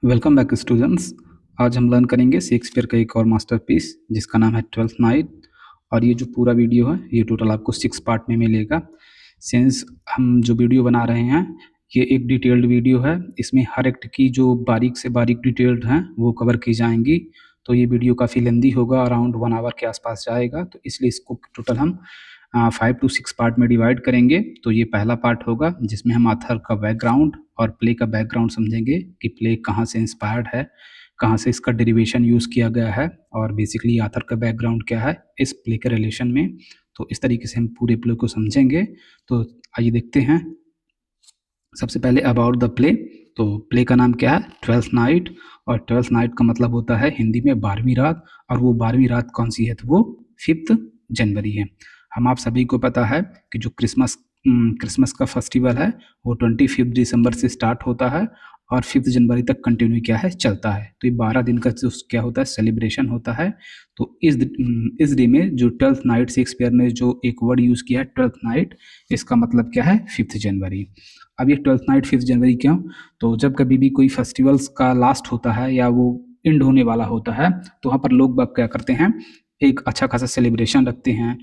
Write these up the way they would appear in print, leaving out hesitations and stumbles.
Welcome back students. आज हम learn करेंगे शेक्सपियर का एक और मास्टरपीस जिसका नाम है ट्वेल्थ नाइट। और ये जो पूरा वीडियो है ये टोटल आपको 6 पार्ट में मिलेगा। सिंस हम जो वीडियो बना रहे हैं ये एक डिटेल्ड वीडियो है, इसमें हर एक की जो बारीक से बारीक डिटेल्ड हैं वो कवर की जाएंगी। तो ये वीडियो काफ़ी लेंदी होगा, अराउंड 1 आवर के आसपास जाएगा, तो इसलिए इसको टोटल हम 5 to 6 पार्ट में डिवाइड करेंगे। तो ये पहला पार्ट होगा जिसमें हम ऑथर का बैकग्राउंड और प्ले का बैकग्राउंड समझेंगे कि प्ले कहाँ से इंस्पायर्ड है, कहाँ से इसका डेरिवेशन यूज़ किया गया है और बेसिकली ऑथर का बैकग्राउंड क्या है इस प्ले के रिलेशन में। तो इस तरीके से हम पूरे प्ले को समझेंगे। तो आइए देखते हैं। सबसे पहले अबाउट द प्ले। तो प्ले का नाम क्या है? Twelfth night. और ट्वेल्थ नाइट का मतलब होता है हिंदी में 12वीं रात। और वो 12वीं रात कौन सी है? तो वो 5 जनवरी है। हम आप सभी को पता है कि जो क्रिसमस का फेस्टिवल है वो 25 दिसंबर से स्टार्ट होता है और 5 जनवरी तक कंटिन्यू क्या है चलता है। तो ये 12 दिन का जो क्या होता है सेलिब्रेशन होता है। तो इस डे में जो ट्वेल्थ नाइट शेक्सपियर ने जो एक वर्ड यूज़ किया है ट्वेल्थ नाइट, इसका मतलब क्या है? 5 जनवरी। अब ये ट्वेल्थ नाइट 5 जनवरी क्यों? तो जब कभी भी कोई फेस्टिवल्स का लास्ट होता है या वो एंड होने वाला होता है तो वहाँ पर लोग बाग क्या करते हैं, एक अच्छा खासा सेलिब्रेशन रखते हैं,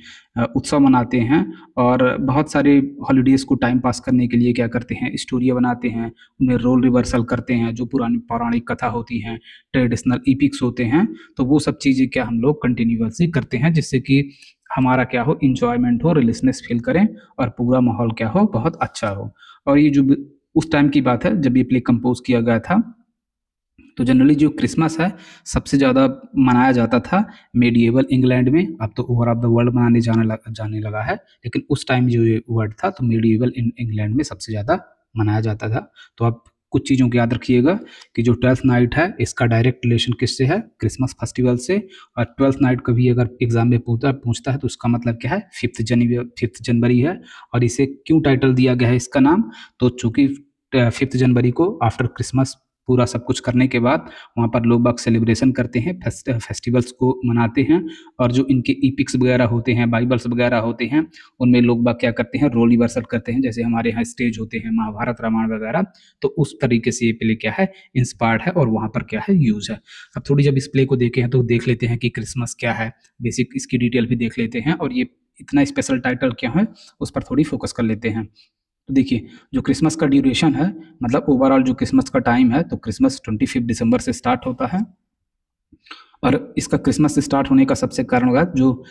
उत्सव मनाते हैं और बहुत सारे हॉलीडेज़ को टाइम पास करने के लिए क्या करते हैं, स्टोरियाँ बनाते हैं, उनमें रोल रिवर्सल करते हैं, जो पुरानी पौराणिक कथा होती हैं, ट्रेडिशनल एपिक्स होते हैं, तो वो सब चीज़ें क्या हम लोग कंटिन्यूअसली करते हैं जिससे कि हमारा क्या हो, इंजॉयमेंट हो, रिलीसनेस फील करें और पूरा माहौल क्या हो, बहुत अच्छा हो। और ये जो उस टाइम की बात है जब ये प्ले कंपोज किया गया था। तो जनरली जो क्रिसमस है सबसे ज़्यादा मनाया जाता था मेडिएवल इंग्लैंड में। अब तो ओवर ऑफ द वर्ल्ड मनाने जाने लगा है, लेकिन उस टाइम जो ये वर्ड था तो मेडिएवल इंग्लैंड में सबसे ज़्यादा मनाया जाता था। तो आप कुछ चीज़ों को याद रखिएगा कि जो ट्वेल्थ नाइट है इसका डायरेक्ट रिलेशन किससे है? क्रिसमस फेस्टिवल से। और ट्वेल्थ नाइट कभी अगर एग्जाम में पूछता है तो उसका मतलब क्या है? 5 जनवरी है। और इसे क्यों टाइटल दिया गया है इसका नाम? तो चूंकि 5 जनवरी को आफ्टर क्रिसमस पूरा सब कुछ करने के बाद वहाँ पर लोग बाग सेलिब्रेशन करते हैं, फेस्टिवल्स को मनाते हैं। और जो इनके इपिक्स वगैरह होते हैं, बाइबल्स वगैरह होते हैं, उनमें लोग बाग क्या करते हैं, रोल रिवर्सल करते हैं। जैसे हमारे यहाँ स्टेज होते हैं महाभारत रामायण वगैरह, तो उस तरीके से ये प्ले क्या है, इंस्पायर्ड है और वहाँ पर क्या है, यूज है। अब थोड़ी जब इस प्ले को देखे हैं तो देख लेते हैं कि क्रिसमस क्या है, बेसिक इसकी डिटेल भी देख लेते हैं और ये इतना स्पेशल टाइटल क्या है उस पर थोड़ी फोकस कर लेते हैं। तो देखिए, जो क्रिसमस का ड्यूरेशन है, मतलब ओवरऑल जो क्रिसमस का टाइम है, तो क्रिसमस 25 दिसंबर से स्टार्ट होता है। और इसका क्रिसमस से स्टार्ट होने का सबसे कारण होगा जो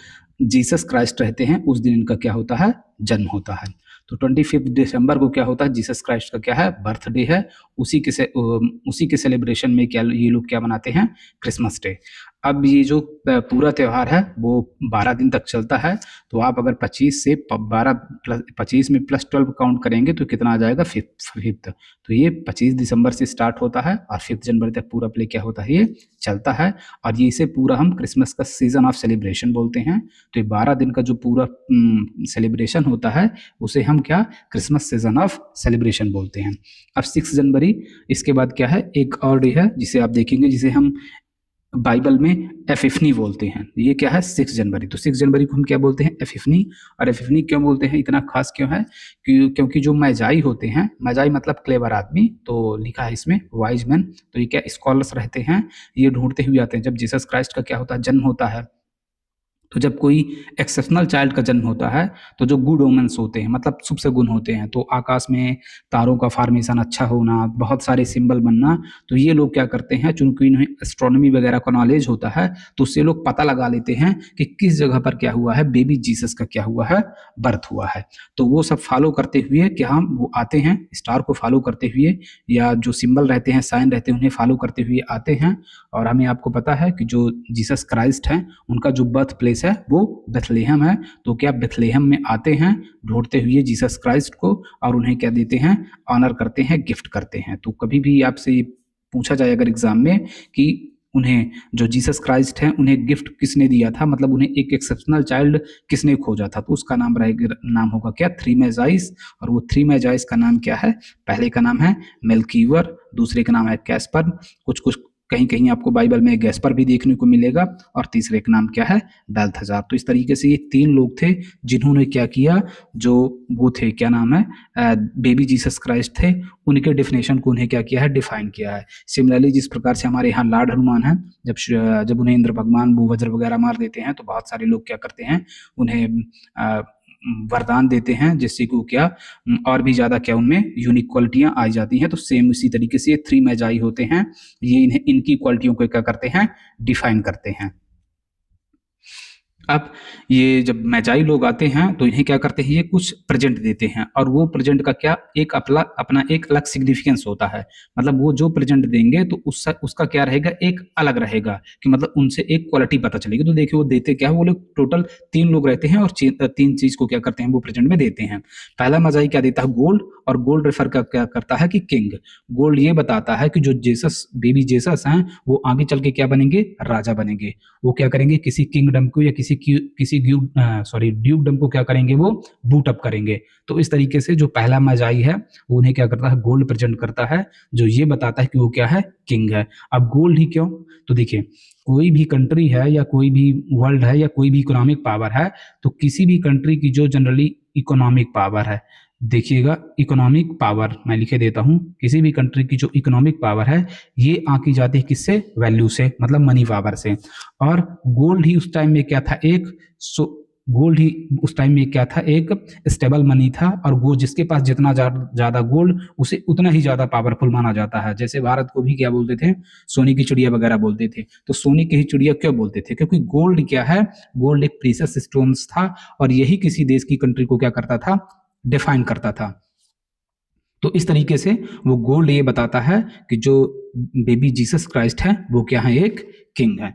जीसस क्राइस्ट रहते हैं उस दिन इनका क्या होता है, जन्म होता है। तो 25 दिसंबर को क्या होता है, जीसस क्राइस्ट का क्या है, बर्थडे है। उसी के सेलिब्रेशन में क्या ये लोग क्या मनाते हैं, क्रिसमस डे। अब ये जो पूरा त्यौहार है वो 12 दिन तक चलता है। तो आप अगर 25 से 12 प्लस 25 में प्लस 12 काउंट करेंगे तो कितना आ जाएगा, फिफ्थ। तो ये 25 दिसंबर से स्टार्ट होता है और 5 जनवरी तक पूरा प्ले क्या होता है, ये चलता है। और ये इसे पूरा हम क्रिसमस का सीजन ऑफ सेलिब्रेशन बोलते हैं। तो ये 12 दिन का जो पूरा सेलिब्रेशन होता है उसे हम क्या, क्रिसमस सीजन ऑफ सेलिब्रेशन बोलते हैं। अब 6 जनवरी इसके बाद क्या है, एक और डे है जिसे आप देखेंगे, जिसे हम बाइबल में एपिफनी बोलते हैं। ये क्या है, 6 जनवरी। तो 6 जनवरी को हम क्या बोलते हैं, एपिफनी। और एपिफनी क्यों बोलते हैं, इतना खास क्यों है? क्योंकि जो मैजाई होते हैं, मैजाई मतलब क्लेवर आदमी, तो लिखा है इसमें वाइज मैन। तो ये क्या, स्कॉलर्स रहते हैं, ये ढूंढते हुए आते हैं जब जीसस क्राइस्ट का क्या होता है, जन्म होता है। तो जब कोई एक्सेप्शनल चाइल्ड का जन्म होता है तो जो गुड ओमेंस होते हैं, मतलब शुभ शगुन होते हैं, तो आकाश में तारों का फॉर्मेशन अच्छा होना, बहुत सारे सिंबल बनना, तो ये लोग क्या करते हैं, चूंकि इन्हें एस्ट्रोनॉमी वगैरह का नॉलेज होता है तो उससे लोग पता लगा लेते हैं कि किस जगह पर क्या हुआ है, बेबी जीसस का क्या हुआ है, बर्थ हुआ है। तो वो सब फॉलो करते हुए क्या हम वो आते हैं, स्टार को फॉलो करते हुए या जो सिंबल रहते हैं, साइन रहते हैं, उन्हें फॉलो करते हुए आते हैं। और हमें आपको पता है कि जो जीसस क्राइस्ट हैं उनका जो बर्थ प्लेस है वो बेथलेहम है। तो क्या बेथलेहम में आते हैं ढूंढते हुए जीसस क्राइस्ट को और उन्हें क्या देते हैं, ऑनर करते हैं, गिफ्ट करते हैं। तो कभी भी आपसे ये पूछा जाए अगर एग्जाम में कि उन्हें जो जीसस क्राइस्ट हैं उन्हें गिफ्ट किसने दिया था, मतलब उन्हें एक एक्सेप्शनल चाइल्ड किसने खोजा था, तो उसका नाम होगा क्या, 3 मैजाइस। और वो 3 मैजाइस का नाम क्या है, पहले का नाम है मेल्कीवर, दूसरे का नाम है कैस्पर, कुछ कुछ कहीं कहीं आपको बाइबल में गैस्पर भी देखने को मिलेगा, और तीसरे का नाम क्या है, बेल्थेशार। तो इस तरीके से ये 3 लोग थे जिन्होंने क्या किया, जो वो थे क्या नाम है, बेबी जीसस क्राइस्ट थे, उनके डेफिनेशन को उन्हें क्या किया है, डिफाइन किया है। सिमिलरली जिस प्रकार से हमारे यहाँ लॉर्ड हनुमान है, जब उन्हें इंद्र भगवान वो वज्र वगैरह मार देते हैं तो बहुत सारे लोग क्या करते हैं, उन्हें वरदान देते हैं, जिससे कि क्या और भी ज्यादा क्या उनमें यूनिक क्वालिटियां आ जाती हैं। तो सेम इसी तरीके से 3 मैजाई होते हैं, ये इन्हें इनकी क्वालिटियों को क्या करते हैं, डिफाइन करते हैं। अब ये जब मैजाई लोग आते हैं तो इन्हें क्या करते हैं, ये कुछ प्रेजेंट देते हैं, और वो प्रेजेंट का क्या एक अपना एक अलग सिग्निफिकेंस होता है। मतलब वो जो प्रेजेंट देंगे तो उसका क्या रहेगा, एक अलग रहेगा, कि मतलब उनसे एक क्वालिटी पता चलेगी। तो देखिए वो देते क्या है, वो लोग टोटल 3 लोग रहते हैं और 3 चीज को क्या करते हैं, वो प्रेजेंट में देते हैं। पहला मैजाई क्या देता है, गोल्ड, और गोल्ड रेफर क्या करता है कि किंग। गोल्ड ये बताता है कि जो जेसस बेबी जेसस हैं वो आगे चल के क्या बनेंगे, राजा बनेंगे। वो क्या करेंगे, किसी किंगडम को या किसी ड्यूकडम को क्या करेंगे, वो बूट अप करेंगे। तो इस तरीके से जो पहला मैजाई है वो उन्हें क्या करता है, गोल्ड प्रेजेंट करता है, जो ये बताता है कि वो क्या है, किंग है। अब गोल्ड ही क्यों, तो देखिए कोई भी कंट्री है या कोई भी वर्ल्ड है या कोई भी इकोनॉमिक पावर है, तो किसी भी कंट्री की जो जनरली इकोनॉमिक पावर है, देखिएगा इकोनॉमिक पावर मैं लिखे देता हूं, किसी भी कंट्री की जो इकोनॉमिक पावर है ये आंकी जाती है किससे, वैल्यू से, मतलब मनी पावर से। और गोल्ड ही उस टाइम में क्या था, गोल्ड ही उस टाइम में क्या था, एक स्टेबल मनी था, और वो जिसके पास जितना ज्यादा गोल्ड उसे उतना ही ज्यादा पावरफुल माना जाता है। जैसे भारत को भी क्या बोलते थे, सोने की चिड़िया वगैरह बोलते थे। तो सोने की ही चिड़िया क्यों बोलते थे, क्योंकि गोल्ड क्या है, गोल्ड एक प्रीशियस स्टोन्स था, और यही किसी देश की कंट्री को क्या करता था, डिफाइन करता था। तो इस तरीके से वो गोल्ड ये बताता है कि जो बेबी जीसस क्राइस्ट है वो क्या है, एक किंग है।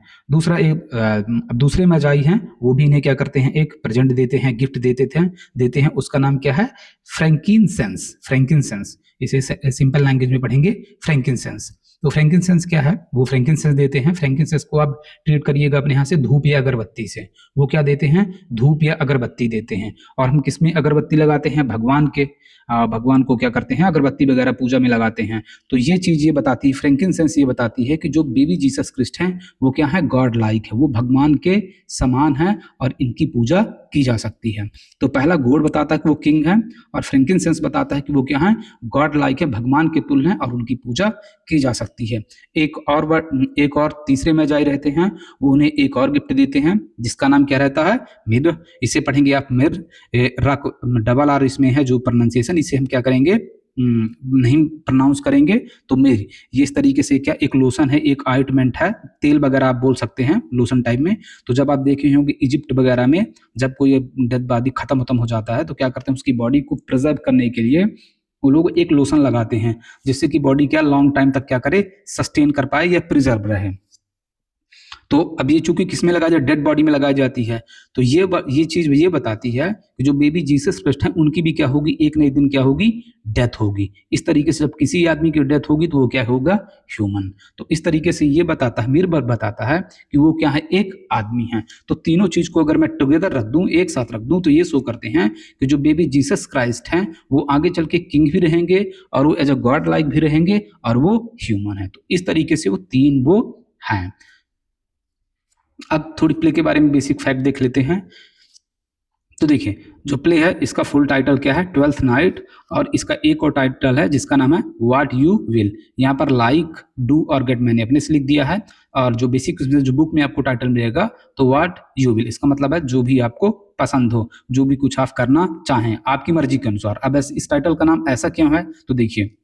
दूसरे मैजाई हैं, वो भी इन्हें क्या करते हैं, एक प्रेजेंट देते हैं, गिफ्ट देते हैं, उसका नाम क्या है, फ्रैंकिनसेंस। इसे सिंपल लैंग्वेज में पढ़ेंगे, फ्रैंकिनसेंस। तो फ्रैंकिनसेंस क्या है, वो फ्रैंकिनसेंस देते हैं। फ्रैंकिनसेंस को आप ट्रीट करिएगा अपने यहाँ से धूप या अगरबत्ती से। वो क्या देते हैं, धूप या अगरबत्ती देते हैं। और हम किसमें अगरबत्ती लगाते हैं, भगवान को क्या करते हैं, अगरबत्ती वगैरह पूजा में लगाते हैं। तो ये चीज ये बताती है, फ्रैंकिनसेंस ये बताती है कि जो बेबी जीसस क्राइस्ट हैं वो क्या है, गॉड लाइक है, वो भगवान के समान है और इनकी पूजा की जा सकती है। तो पहला गोल्ड बताता है कि वो किंग है, और फ्रैंकिनसेंस बताता है कि वो क्या है, गॉड लाइक है, भगवान के तुल्य हैं और उनकी पूजा की जा सकती है। एक और तीसरे में जाए रहते हैं, वो उन्हें एक और गिफ्ट देते हैं जिसका नाम क्या रहता है, मिर। इसे पढ़ेंगे आप मिर, डबल आर इसमें है जो प्रोनाउंसिएशन, इसे हम क्या करेंगे, नहीं प्रोनाउंस करेंगे, तो मिर। ये इस तरीके से क्या एक लोशन है, एक ऑइंटमेंट है, तेल वगैरह आप बोल सकते हैं लोशन टाइप में। तो जब आप देखे होंगे इजिप्ट वगैरह में जब कोई डेड बॉडी खत्म हो जाता है तो क्या करते हैं, उसकी बॉडी को प्रिजर्व करने के लिए वो लोग एक लोशन लगाते हैं, जिससे कि बॉडी क्या लॉन्ग टाइम तक क्या करे, सस्टेन कर पाए या प्रिजर्व रहे। तो अब ये चूंकि किसमें लगाई जाए, डेड बॉडी में लगाई जाती है। तो ये चीज ये बताती है कि जो बेबी जीसस क्राइस्ट है उनकी भी क्या होगी, एक न एक दिन क्या होगी, डेथ होगी। इस तरीके से जब किसी आदमी की डेथ होगी तो वो क्या होगा, ह्यूमन। तो इस तरीके से ये बताता है, मीर बताता है कि वो क्या है, एक आदमी है। तो तीनों चीज को अगर मैं टुगेदर रख दूं, एक साथ रख दूं, तो ये शो करते हैं कि जो बेबी जीसस क्राइस्ट हैं वो आगे चल के किंग भी रहेंगे, और वो एज अ गॉड लाइक भी रहेंगे, और वो ह्यूमन है। तो इस तरीके से वो 3 वो हैं। अब थोड़ी प्ले के बारे में बेसिक फैक्ट देख लेते हैं। तो देखिए जो प्ले है इसका फुल टाइटल क्या है, 12th नाइट, और इसका एक और टाइटल है जिसका नाम है व्हाट यू विल। यहाँ पर लाइक, डू और गेट मैंने अपने से लिख दिया है, और जो बेसिक जो बुक में आपको टाइटल मिलेगा तो व्हाट यू विल, इसका मतलब है जो भी आपको पसंद हो, जो भी कुछ आप करना चाहें आपकी मर्जी के अनुसार। अब इस टाइटल का नाम ऐसा क्यों है, तो देखिए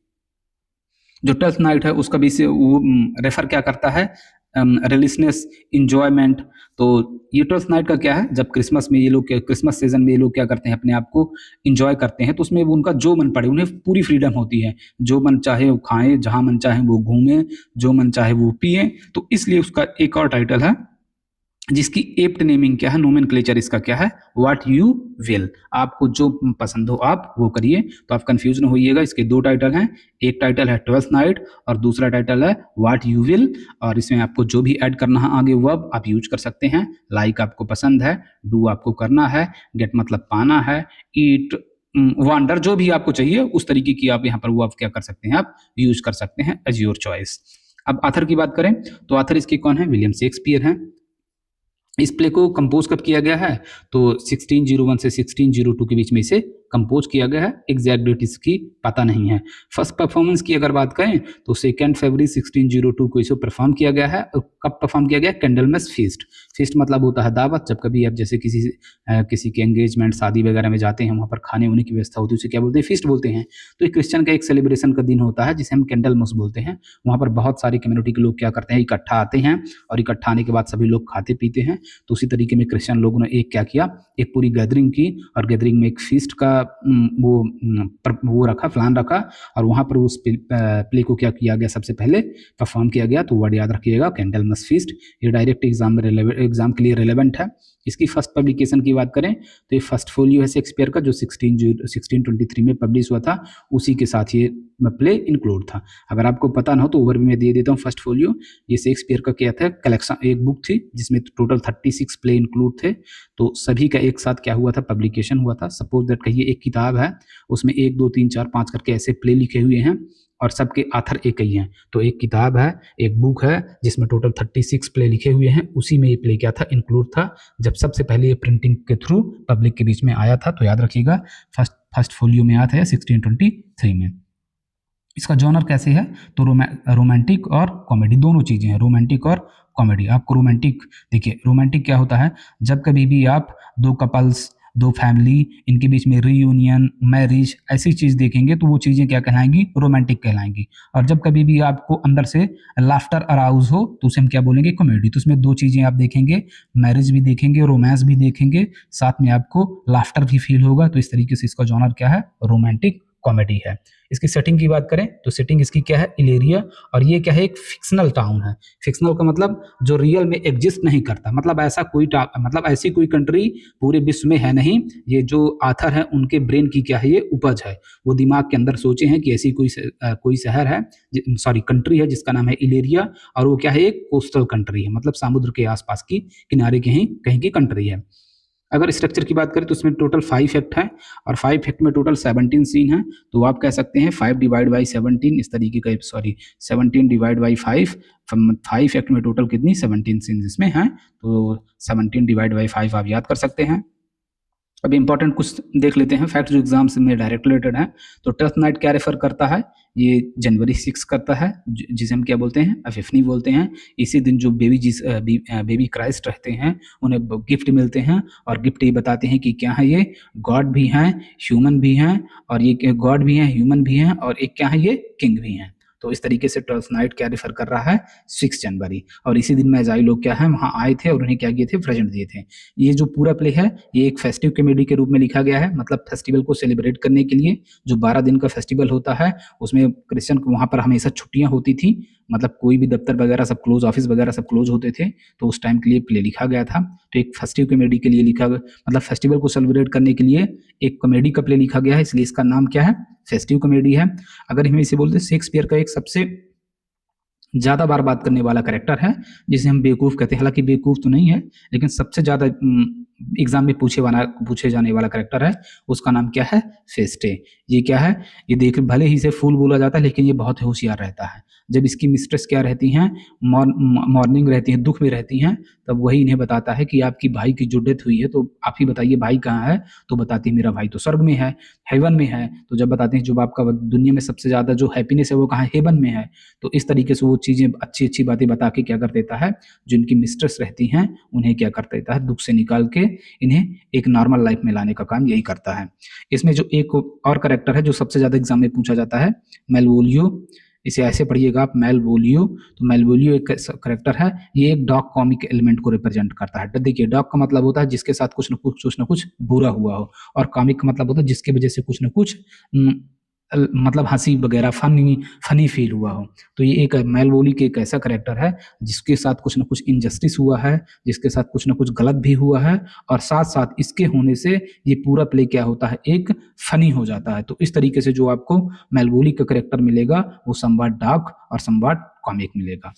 जो 12th नाइट है उसका भी से वो रेफर क्या करता है, रिलीजनेस, इंजॉयमेंट। तो ये 12th नाइट का क्या है, जब क्रिसमस में ये लोग क्रिसमस सीजन में ये लोग क्या करते हैं, अपने आप को इंजॉय करते हैं। तो उसमें वो उनका जो मन पड़े, उन्हें पूरी फ्रीडम होती है, जो मन चाहे वो खाएं, जहां मन चाहे वो घूमें, जो मन चाहे वो पिए। तो इसलिए उसका एक और टाइटल है जिसकी एप्ट नेमिंग क्या है, नोमेनक्लेचर इसका क्या है, व्हाट यू विल। आपको जो पसंद हो आप वो करिए। तो आप कंफ्यूज न होइएगा, इसके 2 टाइटल हैं, एक टाइटल है 12th नाइट और दूसरा टाइटल है व्हाट यू विल। और इसमें आपको जो भी ऐड करना है आगे वर्ब आप यूज कर सकते हैं। लाइक आपको पसंद है, डू आपको करना है, गेट मतलब पाना है, ईट, वंडर, जो भी आपको चाहिए उस तरीके की आप यहाँ पर वो आप क्या कर सकते हैं, आप यूज कर सकते हैं एज योर चॉइस। अब ऑथर की बात करें तो ऑथर इसके कौन है, विलियम शेक्सपियर हैं। इस प्ले को कंपोज कब किया गया है, तो 1601 से 1602 के बीच में इसे कंपोज किया गया है। एग्जैक्ट डेट इसकी पता नहीं है। फर्स्ट परफॉर्मेंस की अगर बात करें तो 2 फरवरी 1602 को इसे परफॉर्म किया गया है। कब परफॉर्म किया गया, कैंडलमस फीस्ट। फीस्ट मतलब होता है दावत। जब कभी आप जैसे किसी के एंगेजमेंट शादी वगैरह में जाते हैं, वहाँ पर खाने होने की व्यवस्था होती है, उसे क्या बोलते हैं, फीस्ट बोलते हैं। तो एक क्रिश्चियन का एक सेलिब्रेशन का दिन होता है जिसे हम कैंडलमस बोलते हैं। वहाँ पर बहुत सारी कम्युनिटी के लोग क्या करते हैं, इकट्ठा आते हैं और इकट्ठा आने के बाद सभी लोग खाते पीते हैं। तो उसी तरीके में क्रिश्चियन लोगों ने एक क्या किया, एक पूरी गैदरिंग की और गैदरिंग में एक फीस्ट का वो रखा, प्लान रखा और वहाँ पर उस प्ले को क्या किया गया, सबसे पहले परफॉर्म किया गया। तो वर्ड याद रखिएगा, कैंडलमस फीस्ट। ये डायरेक्ट एग्जाम के लिए रिलेवेंट है। इसकी फर्स्ट पब्लिकेशन की बात करें तो ये फर्स्ट फोलियो है शेक्सपियर का, जो 1623 में पब्लिश हुआ था। उसी के साथ ये प्ले इंक्लूड था। अगर आपको पता ना हो तो ओवरव्यू में दे देता हूँ। फर्स्ट फोलियो ये शेक्सपियर का क्या था, कलेक्शन, एक बुक थी जिसमें टोटल 36 प्ले इंक्लूड थे। तो सभी का एक साथ क्या हुआ था, पब्लिकेशन हुआ था। सपोज दैट कहिए एक किताब है, उसमें 1 2 3 4 5 करके ऐसे प्ले लिखे हुए हैं और सबके ऑथर एक ही हैं। तो एक किताब है, एक बुक है जिसमें टोटल 36 प्ले लिखे हुए हैं, उसी में ये प्ले क्या था, इंक्लूड था। जब सबसे पहले ये प्रिंटिंग के थ्रू पब्लिक के बीच में आया था। तो याद रखिएगा फर्स्ट फोलियो में आया था 1623 में। इसका जॉनर कैसे है, तो रोमांटिक और कॉमेडी दोनों चीज़ें हैं, रोमांटिक और कॉमेडी। आपको रोमांटिक, देखिए रोमांटिक क्या होता है, जब कभी भी आप दो कपल्स, दो फैमिली, इनके बीच में रीयूनियन, मैरिज, ऐसी चीज़ देखेंगे तो वो चीज़ें क्या कहलाएंगी, रोमांटिक कहलाएंगी। और जब कभी भी आपको अंदर से लाफ्टर अराउज हो तो उसे हम क्या बोलेंगे, कॉमेडी। तो उसमें दो चीज़ें आप देखेंगे, मैरिज भी देखेंगे, रोमांस भी देखेंगे, साथ में आपको लाफ्टर भी फील होगा। तो इस तरीके से इसका जॉनर क्या है, रोमांटिक कॉमेडी है। इसकी सेटिंग की बात करें तो सेटिंग इसकी क्या है, इलेरिया। और ये क्या है, एक फिक्शनल टाउन है। फिक्शनल का मतलब जो रियल में एग्जिस्ट नहीं करता, मतलब ऐसा कोई मतलब ऐसी कोई कंट्री पूरे विश्व में है नहीं। ये जो आथर है उनके ब्रेन की क्या है, ये उपज है। वो दिमाग के अंदर सोचे हैं कि ऐसी कोई शहर है, सॉरी कंट्री है जिसका नाम है इलेरिया। और वो क्या है, एक कोस्टल कंट्री है, मतलब समुद्र के आसपास की किनारे कहीं की कंट्री है। अगर स्ट्रक्चर की बात करें तो उसमें टोटल 5 एक्ट हैं और 5 एक्ट में टोटल 17 सीन हैं। तो आप कह सकते हैं 5 डिवाइड बाई 17, इस तरीके का, सॉरी 17 डिवाइड बाई 5। 5 एक्ट में टोटल कितनी, 17 सीन इसमें हैं। तो 17 डिवाइड बाई 5 आप याद कर सकते हैं। अब इंपॉर्टेंट कुछ देख लेते हैं फैक्ट जो एग्जाम्स में डायरेक्ट रिलेटेड है। तो ट्वेल्थ नाइट क्या रेफर करता है, ये जनवरी 6 करता है, जिसे हम क्या बोलते हैं, एपिफनी बोलते हैं। इसी दिन जो बेबी क्राइस्ट रहते हैं उन्हें गिफ्ट मिलते हैं और गिफ्ट ये बताते हैं कि क्या है, ये गॉड भी हैं, ह्यूमन भी हैं, और ये गॉड भी हैं, ह्यूमन भी हैं, और एक क्या है, ये किंग भी हैं। तो इस तरीके से ट्वेल्थ नाइट क्या रेफर कर रहा है, 6 जनवरी। और इसी दिन मैजाई लोग क्या है, वहाँ आए थे और उन्हें क्या किए थे, प्रेजेंट दिए थे। ये जो पूरा प्ले है ये एक फेस्टिव कॉमेडी के रूप में लिखा गया है, मतलब फेस्टिवल को सेलिब्रेट करने के लिए। जो 12 दिन का फेस्टिवल होता है उसमें क्रिश्चियन को वहाँ पर हमेशा छुट्टियाँ होती थी, मतलब कोई भी दफ्तर वगैरह सब क्लोज, ऑफिस वगैरह सब क्लोज होते थे। तो उस टाइम के लिए प्ले लिखा गया था। तो एक फेस्टिव कॉमेडी के लिए लिखा गया, मतलब फेस्टिवल को सेलिब्रेट करने के लिए एक कॉमेडी का प्ले लिखा गया है, इसलिए इसका नाम क्या है, फेस्टिव कॉमेडी है। अगर हम इसे बोलते हैं शेक्सपियर का एक सबसे ज़्यादा बार बात करने वाला कैरेक्टर है, जिसे हम बेवकूफ़ कहते हैं। हालांकि बेवकूफ़ तो नहीं है, लेकिन सबसे ज़्यादा एग्जाम में पूछे जाने वाला कैरेक्टर है, उसका नाम क्या है, फेस्टे। ये क्या है, ये देख भले ही इसे फूल बोला जाता है लेकिन ये बहुत होशियार रहता है। जब इसकी मिस्ट्रेस क्या रहती हैं, मॉर्निंग रहती हैं, दुख में रहती हैं, तब वही इन्हें बताता है कि आपकी भाई की जो डेथ हुई है, तो आप ही बताइए भाई कहाँ है। तो बताती है मेरा भाई तो स्वर्ग में है, हेवन में है। तो जब बताते हैं जो आपका दुनिया में सबसे ज़्यादा जो हैप्पीनेस है वो कहाँ, हेवन में है। तो इस तरीके से वो चीज़ें अच्छी अच्छी बातें बता के क्या कर देता है, जो इनकी मिस्ट्रेस रहती हैं उन्हें क्या कर देता है, दुख से निकाल के इन्हें एक नॉर्मल लाइफ में लाने का काम यही करता है। इसमें जो एक और कैरेक्टर है जो सबसे ज़्यादा एग्जाम में पूछा जाता है, मेलवोलियो। इसे ऐसे पढ़िएगा आप, मेलवोलियो। तो मेलवोलियो एक कैरेक्टर है, ये एक डॉग कॉमिक एलिमेंट को रिप्रेजेंट करता है। तो देखिए डॉग का मतलब होता है जिसके साथ कुछ न कुछ बुरा हुआ हो, और कॉमिक का मतलब होता है जिसके वजह से कुछ न कुछ मतलब हंसी वगैरह फनी फील हुआ हो। तो ये एक मेलवोली के एक ऐसा कैरेक्टर है जिसके साथ कुछ न कुछ इनजस्टिस हुआ है, जिसके साथ कुछ न कुछ गलत भी हुआ है, और साथ साथ इसके होने से ये पूरा प्ले क्या होता है, एक फनी हो जाता है। तो इस तरीके से जो आपको मेलवोली का कैरेक्टर मिलेगा वो समवाट डार्क और समवाट कॉमिक मिलेगा।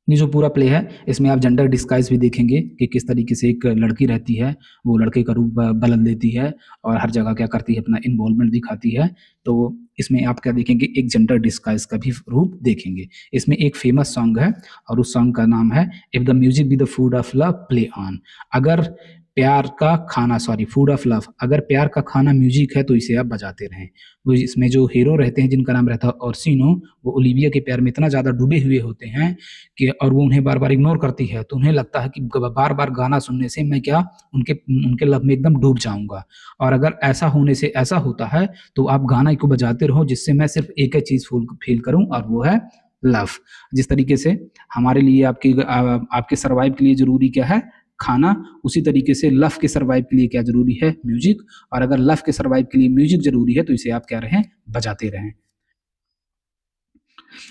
ये जो पूरा प्ले है इसमें आप जेंडर डिस्गाइज भी देखेंगे कि किस तरीके से एक लड़की रहती है, वो लड़के का रूप बदल देती है और हर जगह क्या करती है, अपना इन्वॉल्वमेंट दिखाती है। तो इसमें आप क्या देखेंगे, एक जेंडर डिस्गाइज का भी रूप देखेंगे। इसमें एक फेमस सॉन्ग है और उस सॉन्ग का नाम है if the music be the food of love play on. अगर प्यार का खाना, सॉरी फूड ऑफ लव, अगर प्यार का खाना म्यूजिक है तो इसे आप बजाते रहें। वो इसमें जो हीरो रहते हैं जिनका नाम रहता है ओर्सिनो, वो ओलिविया के प्यार में इतना ज़्यादा डूबे हुए होते हैं कि और वो उन्हें बार बार इग्नोर करती है, तो उन्हें लगता है कि बार बार गाना सुनने से मैं क्या उनके उनके लव में एकदम डूब जाऊंगा। और अगर ऐसा होने से ऐसा होता है तो आप गाना को बजाते रहो जिससे मैं सिर्फ एक ही चीज़ फील करूं और वो है लव। जिस तरीके से हमारे लिए आपके सर्वाइव के लिए जरूरी क्या है, खाना, उसी तरीके से लव के सर्वाइव के लिए क्या जरूरी है, म्यूजिक। और अगर लव के सर्वाइव के लिए म्यूजिक जरूरी है तो इसे आप क्या रहें, बजाते रहें।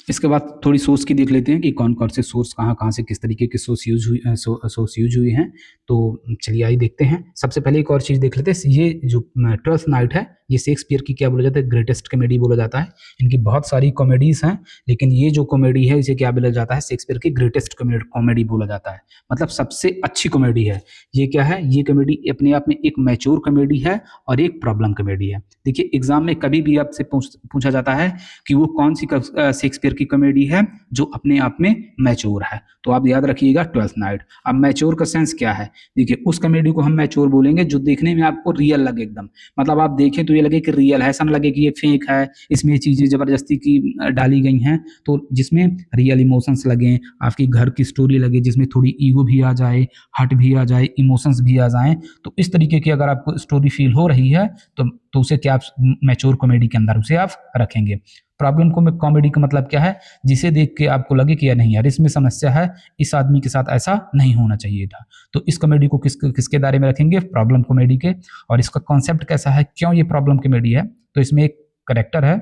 इसके बाद थोड़ी सोर्स की देख लेते हैं कि कौन कौन से सोर्स कहाँ से किस तरीके के सोर्स यूज हुए हैं। तो चलिए आइए देखते हैं। सबसे पहले एक और चीज़ देख लेते हैं, ये जो ट्वेल्थ नाइट है ये शेक्सपियर की क्या बोला जाता है, ग्रेटेस्ट कॉमेडी बोला जाता है। इनकी बहुत सारी कॉमेडीज हैं लेकिन ये जो कॉमेडी है इसे क्या बोला जाता है, शेक्सपियर की ग्रेटेस्ट कॉमेडी बोला जाता है, मतलब सबसे अच्छी कॉमेडी है। ये क्या है, ये कॉमेडी अपने आप में एक मैच्योर कॉमेडी है और एक प्रॉब्लम कॉमेडी है। देखिए एग्जाम में कभी भी आपसे पूछा जाता है कि वो कौन सी शेक्सपियर की कॉमेडी है जो अपने आप में मैच्योर है, तो आप याद रखिएगा ट्वेल्थ नाइट। अब मैच्योर का सेंस क्या है, देखिए उस कॉमेडी को हम मैच्योर बोलेंगे जो देखने में आपको रियल लगे एकदम, मतलब आप देखें तो ये लगे कि रियल है, ऐसा ना लगे कि ये फेक है, इसमें चीजें जबरदस्ती की डाली गई हैं। तो जिसमें रियल इमोशंस लगे, आपकी घर की स्टोरी लगे, जिसमें थोड़ी ईगो भी आ जाए, हर्ट भी आ जाए, इमोशंस भी आ जाए, तो इस तरीके की अगर आपको स्टोरी फील हो रही है तो उसे क्या आप मैच्योर कॉमेडी के अंदर उसे आप रखेंगे। प्रॉब्लम कॉमेडी का मतलब क्या है, जिसे देख के आपको लगे कि यार नहीं यार इसमें समस्या है, इस आदमी के साथ ऐसा नहीं होना चाहिए था, तो इस कॉमेडी को किसके दायरे में रखेंगे, प्रॉब्लम कॉमेडी के। और इसका कॉन्सेप्ट कैसा है, क्यों ये प्रॉब्लम कॉमेडी है, तो इसमें एक करेक्टर है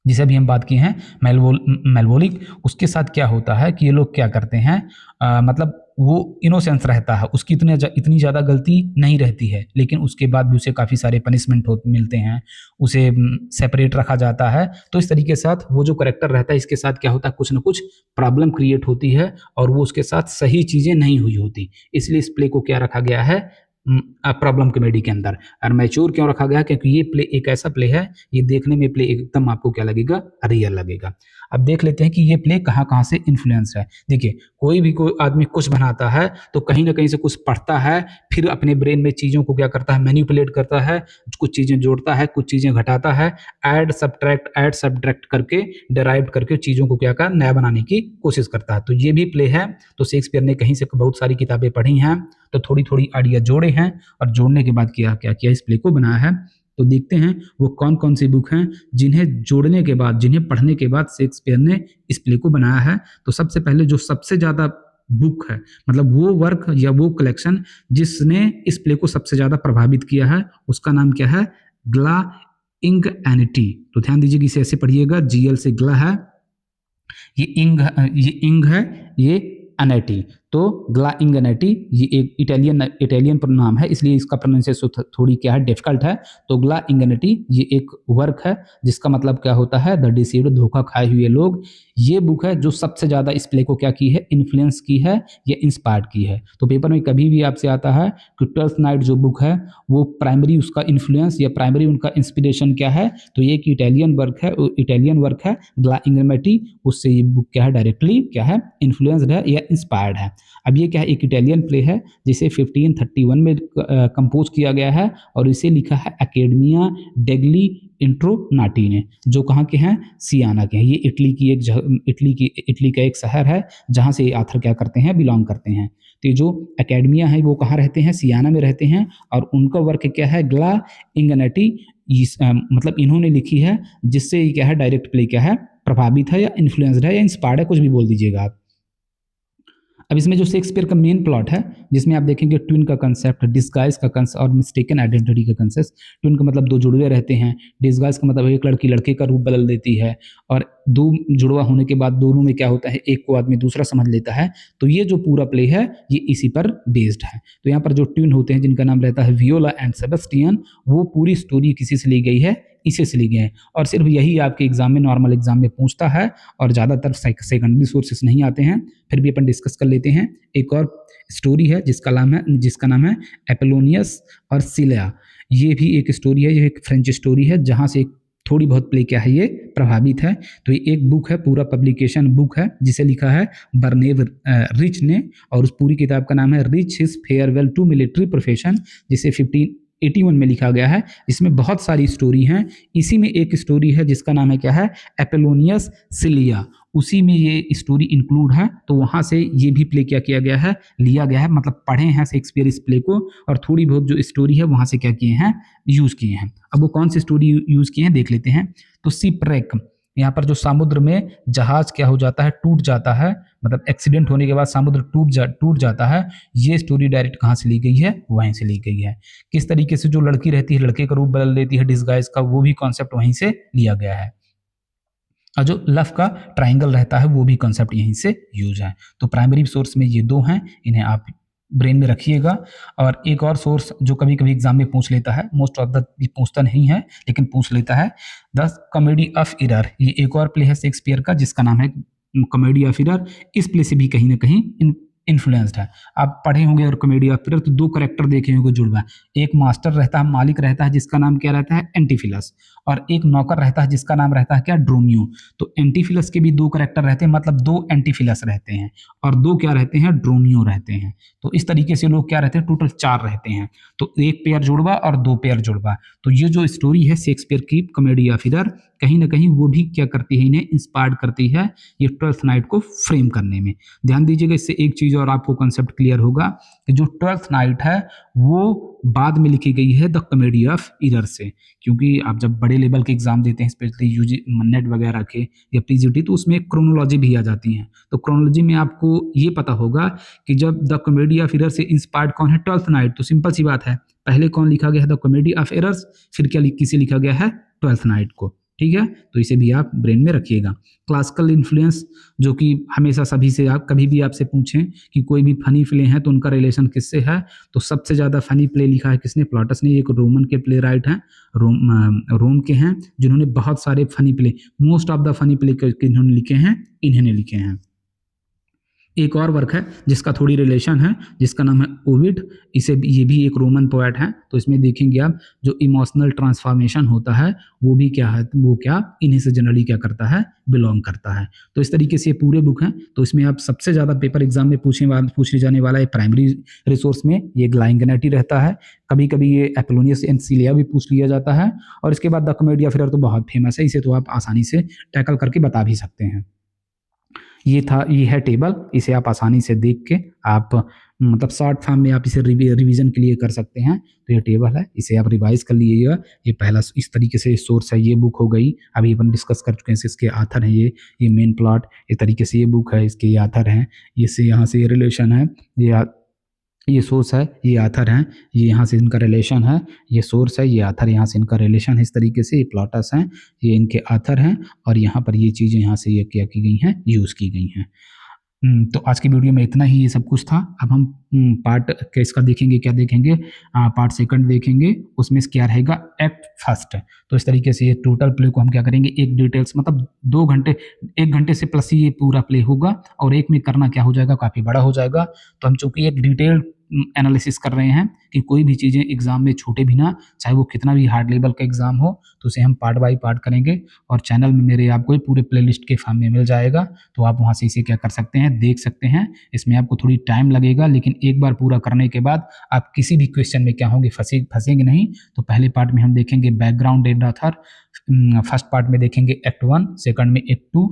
जिसे अभी हम बात की हैं मेलवोलिक, उसके साथ क्या होता है कि ये लोग क्या करते हैं, मतलब वो इनोसेंस रहता है, उसकी इतनी ज़्यादा गलती नहीं रहती है, लेकिन उसके बाद भी उसे काफ़ी सारे पनिशमेंट मिलते हैं, उसे सेपरेट रखा जाता है। तो इस तरीके के साथ वो जो करेक्टर रहता है इसके साथ क्या होता है, कुछ ना कुछ प्रॉब्लम क्रिएट होती है और वो उसके साथ सही चीज़ें नहीं हुई होती, इसलिए इस प्ले को क्या रखा गया है, प्रॉब्लम कॉमेडी के अंदर। और मैच्योर क्यों रखा गया, क्योंकि ये प्ले एक ऐसा प्ले है, ये देखने में प्ले एकदम आपको क्या लगेगा, रियल लगेगा। अब देख लेते हैं कि ये प्ले कहाँ से इन्फ्लुएंस है। देखिए कोई आदमी कुछ बनाता है तो कहीं ना कहीं से कुछ पढ़ता है, फिर अपने ब्रेन में चीज़ों को क्या करता है, मैनिपुलेट करता है, कुछ चीज़ें जोड़ता है, कुछ चीज़ें घटाता है, ऐड सब्ट्रैक्ट करके, डेराइव करके चीज़ों को क्या कर नया बनाने की कोशिश करता है। तो ये भी प्ले है। तो शेक्सपियर ने कहीं से बहुत सारी किताबें पढ़ी हैं, तो थोड़ी थोड़ी आइडिया जोड़े हैं और जोड़ने के बाद क्या किया, इस प्ले को बनाया है। तो देखते हैं वो कौन कौन सी बुक हैं जिन्हें जोड़ने के बाद, जिन्हें पढ़ने के बाद शेक्सपियर ने इस प्ले को बनाया है। तो सबसे पहले जो सबसे ज़्यादा बुक है, मतलब वो वर्क या वो कलेक्शन जिसने इस प्ले को सबसे ज़्यादा प्रभावित किया है, उसका नाम क्या है, ग्ला इंगएनिटी। तो ध्यान दीजिए कि इसे ऐसे पढ़िएगा, GL से ग्ला है, ये इंग है, ये एनेटी, तो ग्ला इंगनेटी, ये एक इटालियन नाम है, इसलिए इसका प्रोनाउंसिएशन थोड़ी क्या है, डिफिकल्ट है। तो ग्ला इंगनेटी ये एक वर्क है जिसका मतलब क्या होता है, द डिसीव्ड, धोखा खाए हुए लोग। ये बुक है जो सबसे ज़्यादा इस प्ले को क्या की है, इन्फ्लुएंस की है या इंस्पायर्ड की है। तो पेपर में कभी भी आपसे आता है कि ट्वेल्थ नाइट जो बुक है वो प्राइमरी उसका इन्फ्लुएंस या प्राइमरी उनका इंस्पिरेशन क्या है, तो ये एक इटालियन वर्क है ग्ला इंगनेटी, उससे ये बुक क्या है, डायरेक्टली क्या है, इन्फ्लुएंस्ड है या इंस्पायर्ड है। अब ये क्या है, एक इटालियन प्ले है जिसे 1531 में कंपोज किया गया है और इसे लिखा है अकेडमिया डेगली इंट्रोनाटी ने, जो कहाँ के हैं, सियाना के हैं। ये इटली का एक शहर है जहाँ से ये आथर क्या करते हैं, बिलोंग करते हैं। तो ये जो अकेडमिया है वो कहाँ रहते हैं, सियाना में रहते हैं, और उनका वर्क क्या है, ग्ला इंगनेटी, मतलब इन्होंने लिखी है, जिससे ये क्या है, डायरेक्ट प्ले क्या है, प्रभावित है या इन्फ्लुएंस्ड है या इंस्पायर्ड है, कुछ भी बोल दीजिएगा आप। अब इसमें जो शेक्सपियर का मेन प्लॉट है, जिसमें आप देखेंगे ट्विन का कंसेप्ट, डिस्गाइज का कंसेप्ट और मिस्टेकन आइडेंटिटी का कंसेप्ट। ट्विन का मतलब दो जुड़वे रहते हैं, डिस्गाइज का मतलब एक लड़की लड़के का रूप बदल देती है, और दो जुड़वा होने के बाद दोनों में क्या होता है, एक को आदमी दूसरा समझ लेता है। तो ये जो पूरा प्ले है ये इसी पर बेस्ड है। तो यहाँ पर जो ट्विन होते हैं जिनका नाम रहता है वियोला एंड सेबेस्टियन, वो पूरी स्टोरी किसी से ली गई है, इसे से ली गई है, और सिर्फ यही आपके एग्जाम में, नॉर्मल एग्जाम में पूछता है, और ज़्यादातर सेकेंडरी सोर्सेस नहीं आते हैं, फिर भी अपन डिस्कस कर लेते हैं। एक और स्टोरी है जिसका नाम है एपोलोनियस और सिलिया। ये भी एक स्टोरी है, ये एक फ्रेंच स्टोरी है जहाँ से थोड़ी बहुत प्ले क्या है ये प्रभावित है। तो ये एक बुक है, पूरा पब्लिकेशन बुक है जिसे लिखा है बर्नेव रिच ने, और उस पूरी किताब का नाम है rich his farewell to military profession, जिसे 1581 में लिखा गया है। इसमें बहुत सारी स्टोरी हैं। इसी में एक स्टोरी है जिसका नाम है क्या है, एपोलोनियस सिलिया, उसी में ये स्टोरी इंक्लूड है। तो वहाँ से ये भी प्ले क्या किया गया है, लिया गया है, मतलब पढ़े हैं शेक्सपियर इस प्ले को, और थोड़ी बहुत जो स्टोरी है वहाँ से क्या किए हैं, यूज़ किए हैं। अब वो कौन सी स्टोरी यूज़ किए हैं देख लेते हैं। तो शिपरेक, यहाँ पर जो समुद्र में जहाज क्या हो जाता है, टूट जाता है, मतलब एक्सीडेंट होने के बाद समुद्र टूट जाता है, ये स्टोरी डायरेक्ट कहाँ से ली गई है, वहीं से ली गई है। किस तरीके से जो लड़की रहती है लड़के का रूप बदल देती है डिस्गाइज का, वो भी कॉन्सेप्ट वहीं से लिया गया है। और जो लव का ट्राइंगल रहता है वो भी कॉन्सेप्ट यहीं से यूज है। तो प्राइमरी सोर्स में ये दो हैं, इन्हें आप ब्रेन में रखिएगा। और एक और सोर्स जो कभी कभी एग्जाम में पूछ लेता है, मोस्ट ऑफ द पूछता नहीं है लेकिन पूछ लेता है, द कॉमेडी ऑफ एरर। ये एक और प्ले है शेक्सपियर का जिसका नाम है कॉमेडी ऑफ एरर। इस प्ले से भी कहीं ना कहीं इन्फ्लुएंस्ड है। आप पढ़े होंगे और कॉमेडी ऑफ एरर तो दो करेक्टर देखे होंगे जुड़वा, एक मास्टर रहता है, मालिक रहता है जिसका नाम क्या रहता है, एंटीफिलस, और एक नौकर रहता है जिसका नाम रहता है क्या, ड्रोमियो। तो एंटीफिलस के भी दो करेक्टर रहते हैं, मतलब दो एंटीफिलस रहते हैं, और दो क्या रहते हैं, ड्रोमियो रहते हैं। तो इस तरीके से लोग क्या रहते हैं, टोटल 4 रहते हैं। तो एक पेयर जुड़वा और 2 पेयर जुड़वा। तो ये जो स्टोरी है शेक्सपियर की कॉमेडी ऑफ एरर, कहीं ना कहीं वो भी क्या करती है, इन्हें इंस्पायर करती है ये ट्वेल्थ नाइट को फ्रेम करने में। ध्यान दीजिएगा, इससे एक चीज और आपको कॉन्सेप्ट क्लियर होगा कि जो ट्वेल्थ नाइट है वो बाद में लिखी गई है द कॉमेडी ऑफ एरर से, क्योंकि आप जब बड़े लेवल के एग्जाम देते हैं स्पेशली यूजी नेट वगैरह के या पीजीटी, तो उसमें क्रोनोलॉजी भी आ जाती है। तो क्रोनोलॉजी में आपको ये पता होगा कि जब द कॉमेडी ऑफ एरर से इंस्पायर्ड कौन है, ट्वेल्थ नाइट, तो सिंपल सी बात है, पहले कौन लिखा गया है, द कॉमेडी ऑफ एरर्स, फिर क्या किसे लिखा गया है, ट्वेल्थ नाइट को। ठीक है, तो इसे भी आप ब्रेन में रखिएगा। क्लासिकल इन्फ्लुएंस, जो कि हमेशा सभी से आप कभी भी आपसे पूछें कि कोई भी फनी प्ले हैं तो उनका रिलेशन किससे है, तो सबसे ज़्यादा फनी प्ले लिखा है किसने, प्लॉटस ने। एक रोमन के प्ले राइट हैं, रोम के हैं, जिन्होंने बहुत सारे funny play, most of the funny play इन्होंने लिखे हैं, इन्होंने लिखे हैं। एक और वर्क है जिसका थोड़ी रिलेशन है, जिसका नाम है ओविड। ये भी एक रोमन पोएट है। तो इसमें देखेंगे आप जो इमोशनल ट्रांसफॉर्मेशन होता है वो भी क्या है, वो क्या इन्हीं से जनरली क्या करता है, बिलोंग करता है। तो इस तरीके से ये पूरे बुक हैं। तो इसमें आप सबसे ज़्यादा पेपर एग्जाम में पूछे जाने वाला है प्राइमरी रिसोर्स में ये ग्लाइंगनेटी रहता है। कभी कभी ये एपोलोनियस एंड सिलिया भी पूछ लिया जाता है। और इसके बाद द कॉमेडी ऑफ एरर तो बहुत फेमस है, इसे तो आप आसानी से टैकल करके बता भी सकते हैं। ये है टेबल, इसे आप आसानी से देख के आप मतलब शॉर्ट फॉर्म में आप इसे रिवीजन के लिए कर सकते हैं। तो ये टेबल है, इसे आप रिवाइज कर लीजिएगा। ये पहला इस तरीके से सोर्स है, ये बुक हो गई, अभी अपन डिस्कस कर चुके हैं, इसके आथर हैं ये मेन प्लॉट, इस तरीके से ये बुक है, इसके ये आथर हैं, इससे यहाँ से ये रिलेशन है, ये सोर्स है, ये आथर हैं, ये यहाँ से इनका रिलेशन है, ये सोर्स है, ये आथर, यहाँ से इनका रिलेशन है। इस तरीके से ये प्लॉटस हैं, ये इनके आथर हैं, और यहाँ पर ये चीज़ें यहाँ से ये क्या की गई हैं, यूज़ की गई हैं। तो आज की वीडियो में इतना ही, ये सब कुछ था। अब हम पार्ट इसका देखेंगे, क्या देखेंगे, पार्ट सेकंड देखेंगे, उसमें क्या रहेगा, एक्ट फर्स्ट। तो इस तरीके से ये टोटल प्ले को हम क्या करेंगे, एक डिटेल्स मतलब 2 घंटे, 1 घंटे से प्लस ही ये पूरा प्ले होगा, और एक में करना क्या हो जाएगा, काफ़ी बड़ा हो जाएगा। तो हम चूँकि एक डिटेल एनालिसिस कर रहे हैं कि कोई भी चीज़ें एग्जाम में छूटे भी ना, चाहे वो कितना भी हार्ड लेवल का एग्जाम हो, तो उसे हम पार्ट बाय पार्ट करेंगे। और चैनल में मेरे आपको पूरे प्लेलिस्ट के फॉर्म में मिल जाएगा, तो आप वहाँ से इसे क्या कर सकते हैं, देख सकते हैं। इसमें आपको थोड़ी टाइम लगेगा, लेकिन एक बार पूरा करने के बाद आप किसी भी क्वेश्चन में क्या होंगे, फंसेंगे नहीं। तो पहले पार्ट में हम देखेंगे background and author, first part में देखेंगे एक्ट 1, सेकंड में एक्ट 2,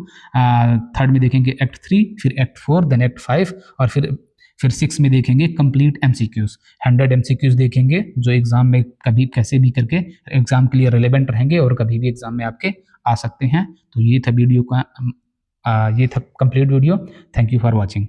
थर्ड में देखेंगे एक्ट 3, फिर एक्ट 4, देन एक्ट 5, और फिर 6 में देखेंगे कंप्लीट MCQs। 100 MCQs देखेंगे जो एग्जाम में कभी कैसे भी करके एग्जाम के लिए रिलेवेंट रहेंगे और कभी भी एग्जाम में आपके आ सकते हैं। तो ये था वीडियो का ये था complete video. Thank you for watching.